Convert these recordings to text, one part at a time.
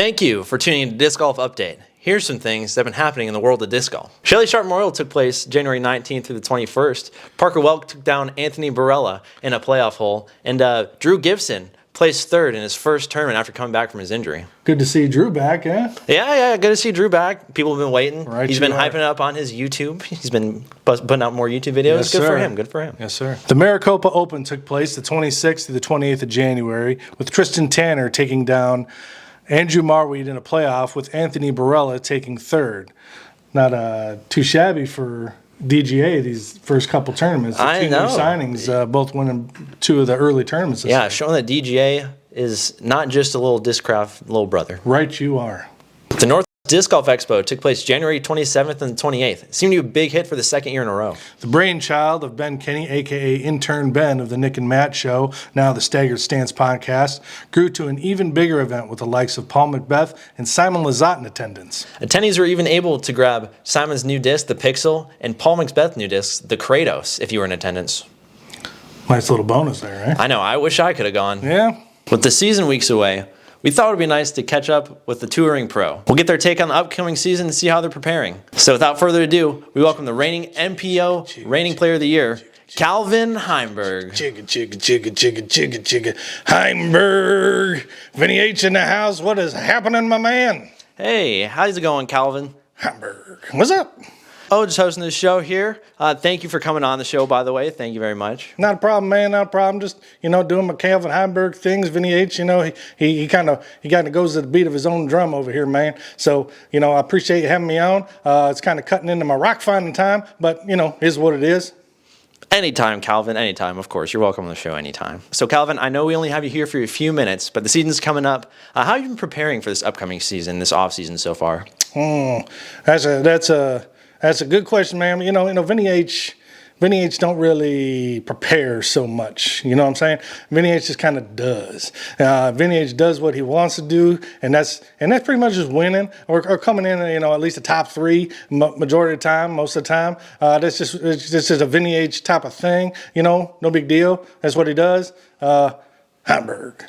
Thank you for tuning in to Disc Golf Update. Here's some things that have been happening in the world of disc golf. Shelly Sharp Memorial took place January 19th through the 21st. Parker Welk took down Anthony Barella in a playoff hole. And Drew Gibson placed third in his first tournament after coming back from his injury. Good to see Drew back, yeah? Yeah, good to see Drew back. People have been waiting. Right, He's been hyping it up on his YouTube. He's been putting out more YouTube videos. Yes, Good sir. for him. Good for him. Yes, sir. The Maricopa Open took place the 26th to the 28th of January, with Tristan Tanner taking down Andrew Marweed in a playoff, with Anthony Barella taking third. Not too shabby for DGA these first couple tournaments. The I two know. new signings, both winning two of the early tournaments. Yeah, showing that DGA is not just a little discraft little brother. Right, you are. The North Disc Golf Expo took place January 27th and 28th. It seemed to be a big hit for the second year in a row. The brainchild of Ben Kenny, a.k.a. Intern Ben of the Nick and Matt Show, now the Staggered Stance podcast, grew to an even bigger event with the likes of Paul Macbeth and Simon Lizotte in attendance. Attendees were even able to grab Simon's new disc, the Pixel, and Paul Macbeth's new disc, the Kratos, if you were in attendance. Nice little bonus there, right? I know, I wish I could have gone. Yeah. With the season weeks away, we thought it would be nice to catch up with the Touring Pro. We'll get their take on the upcoming season and see how they're preparing. So without further ado, we welcome the reigning MPO reigning player of the year, Calvin Heimburg. Chigga. Heimburg. Vinny H in the house. What is happening, my man? Hey, how's it going, Calvin? Heimburg. What's up? Oh, just hosting this show here. Thank you for coming on the show, by the way. Thank you very much. Not a problem, man. Not a problem. Just, doing my Calvin Heimburg things. Vinny H, he kind of goes to the beat of his own drum over here, man. So, I appreciate you having me on. It's kind of cutting into my rock finding time, but, is what it is. Anytime, Calvin, anytime, of course. You're welcome on the show anytime. So, Calvin, I know we only have you here for a few minutes, but the season's coming up. How have you been preparing for this upcoming season, this off-season so far? That's a good question, man. Vinny H don't really prepare so much. You know what I'm saying? Vinny H just kind of does. Vinny H does what he wants to do, and that's pretty much just winning or coming in, at least the top three majority of the time, most of the time. It's just a Vinny H type of thing. No big deal. That's what he does. Heimburg.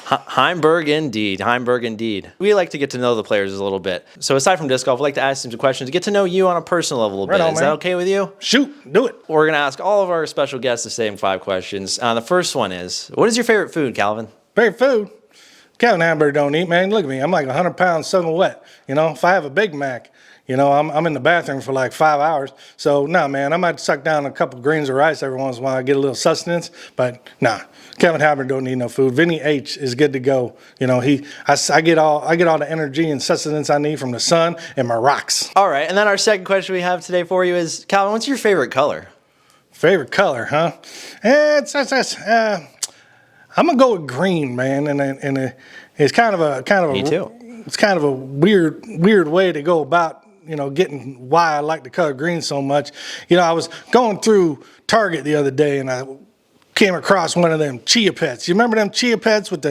Heimburg indeed. We like to get to know the players a little bit. So aside from disc golf, we'd like to ask them some questions to get to know you on a personal level a little bit. Is that okay with you? Shoot, do it. We're going to ask all of our special guests the same 5 questions. The first one is, what is your favorite food, Calvin? Favorite food? Calvin Heimburg don't eat, man. Look at me. I'm like 100 pounds soaking wet. If I have a Big Mac, I'm in the bathroom for like 5 hours. So, nah, man, I might suck down a couple grains of rice every once in a while. I get a little sustenance. But, nah, Calvin Heimburg don't need no food. Vinny H is good to go. I get all the energy and sustenance I need from the sun and my rocks. All right, and then our second question we have today for you is, Calvin, what's your favorite color? Favorite color, huh? I'm gonna go with green, man, and it's kind of a. Me too. It's kind of a weird way to go about, getting why I like the color green so much. I was going through Target the other day and I came across one of them chia pets. You remember them chia pets with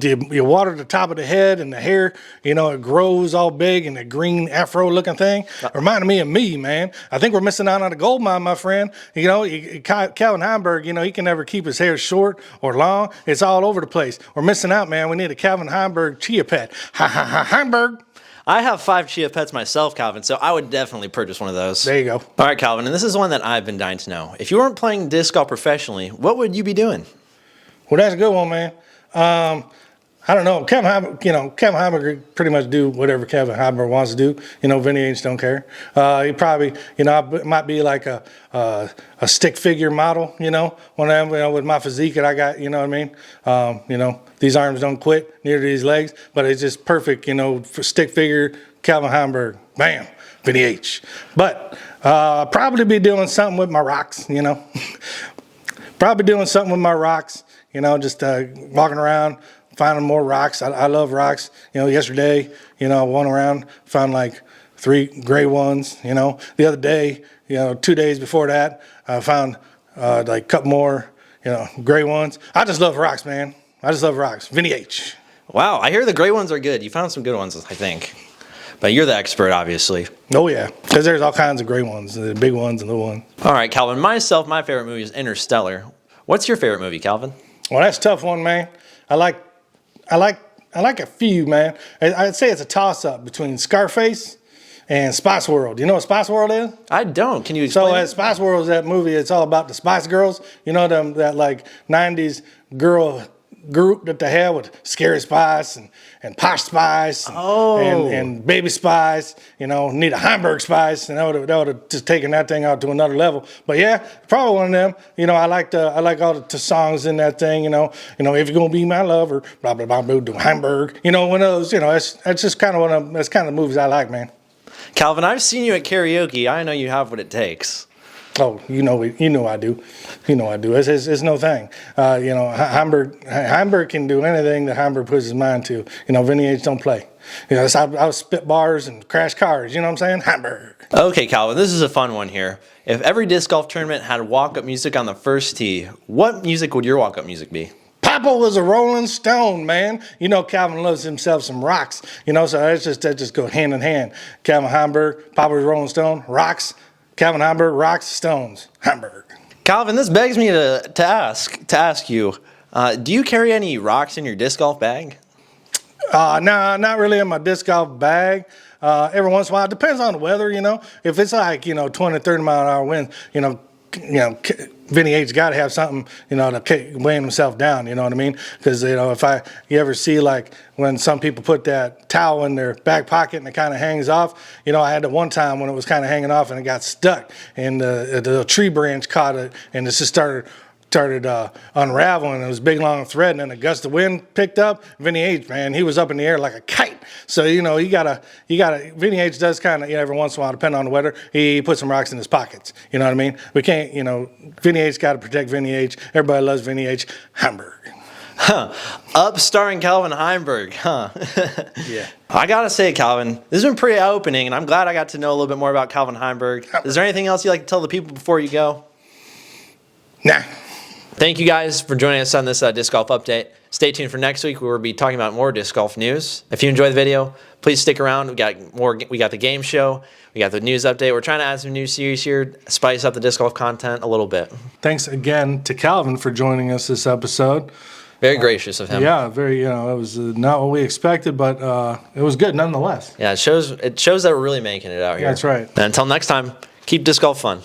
you water the top of the head and the hair, it grows all big and the green afro looking thing? Reminded me of me, man. I think we're missing out on a gold mine, my friend. Calvin Heimburg, he can never keep his hair short or long. It's all over the place. We're missing out, man. We need a Calvin Heimburg chia pet. Heimburg. I have 5 chia pets myself, Calvin, so I would definitely purchase one of those. There you go. All right, Calvin, and this is one that I've been dying to know. If you weren't playing disc golf professionally, what would you be doing? Well, that's a good one, man. I don't know. Calvin Heimburg pretty much do whatever Calvin Heimburg wants to do. Vinny H don't care. He probably, might be like a stick figure model, one of them, with my physique that I got, you know what I mean? These arms don't quit, neither do these legs, but it's just perfect, for stick figure Calvin Heimburg. Bam, Vinny H. But probably be doing something with my rocks, Probably doing something with my rocks, just walking around, finding more rocks. I love rocks. Yesterday, I went around, found like 3 gray ones. The other day, 2 days before that, I found like a couple more, gray ones. I just love rocks, man. I just love rocks. Vinny H. Wow, I hear the gray ones are good. You found some good ones, I think. But you're the expert, obviously. Oh, yeah, because there's all kinds of gray ones, the big ones and the little ones. All right, Calvin, my favorite movie is Interstellar. What's your favorite movie, Calvin? Well, that's a tough one, man. I like a few, man. I'd say it's a toss-up between Scarface and Spice World. You know what Spice World is? I don't. Can you explain? So at Spice World is that movie. It's all about the Spice Girls. You know them, that like '90s girl group that they had with Scary Spice and Posh Spice and Baby Spice. You know, Nita Heimburg Spice. And that would have just taken that thing out to another level. But yeah, probably one of them. You know, I like all the songs in that thing. You know, if you're gonna be my lover, blah blah blah blah, do Heimburg. You know, one of those. You know, that's just kind of one of that's kind of the movies I like, man. Calvin, I've seen you at karaoke. I know you have what it takes. Oh, you know I do. You know I do. It's no thing. You know, Heimburg can do anything that Heimburg puts his mind to. You know, Vinny H don't play. You know, I was spit bars and crash cars. You know what I'm saying? Heimburg. Okay, Calvin, this is a fun one here. If every disc golf tournament had walk-up music on the first tee, what music would your walk-up music be? Papa was a Rolling Stone, man. You know, Calvin loves himself some rocks. You know, so that just go hand in hand. Calvin Heimburg, Papa was a Rolling Stone, rocks. Calvin Heimburg, rocks, stones, Heimburg. Calvin, this begs me to ask you, do you carry any rocks in your disc golf bag? No, not really in my disc golf bag. Every once in a while, it depends on the weather, you know. If it's like, 20, 30 mile an hour wind, Vinny H got to have something, to weighing himself down, you know what I mean? Because, you ever see like when some people put that towel in their back pocket and it kind of hangs off, I had it one time when it was kind of hanging off and it got stuck and the tree branch caught it and it just started unraveling. It was a big long thread, and then a gust of wind picked up. Vinny H, man, he was up in the air like a kite. So you gotta. Vinny H does kind of every once in a while, depending on the weather, he puts some rocks in his pockets. You know what I mean? We can't. Vinny H got to protect Vinny H. Everybody loves Vinny H. Heimburg. Huh. Up starring Calvin Heimburg, huh? Yeah. I gotta say, Calvin, this has been pretty eye-opening, and I'm glad I got to know a little bit more about Calvin Heimburg. Is there anything else you'd like to tell the people before you go? Nah. Thank you guys for joining us on this disc golf update. Stay tuned for next week where we'll be talking about more disc golf news. If you enjoyed the video, please stick around. We got the game show. We got the news update. We're trying to add some new series here, spice up the disc golf content a little bit. Thanks again to Calvin for joining us this episode. Very gracious of him. Yeah, very. It was not what we expected, but it was good nonetheless. Yeah, it shows that we're really making it out here. That's right. And until next time, keep disc golf fun.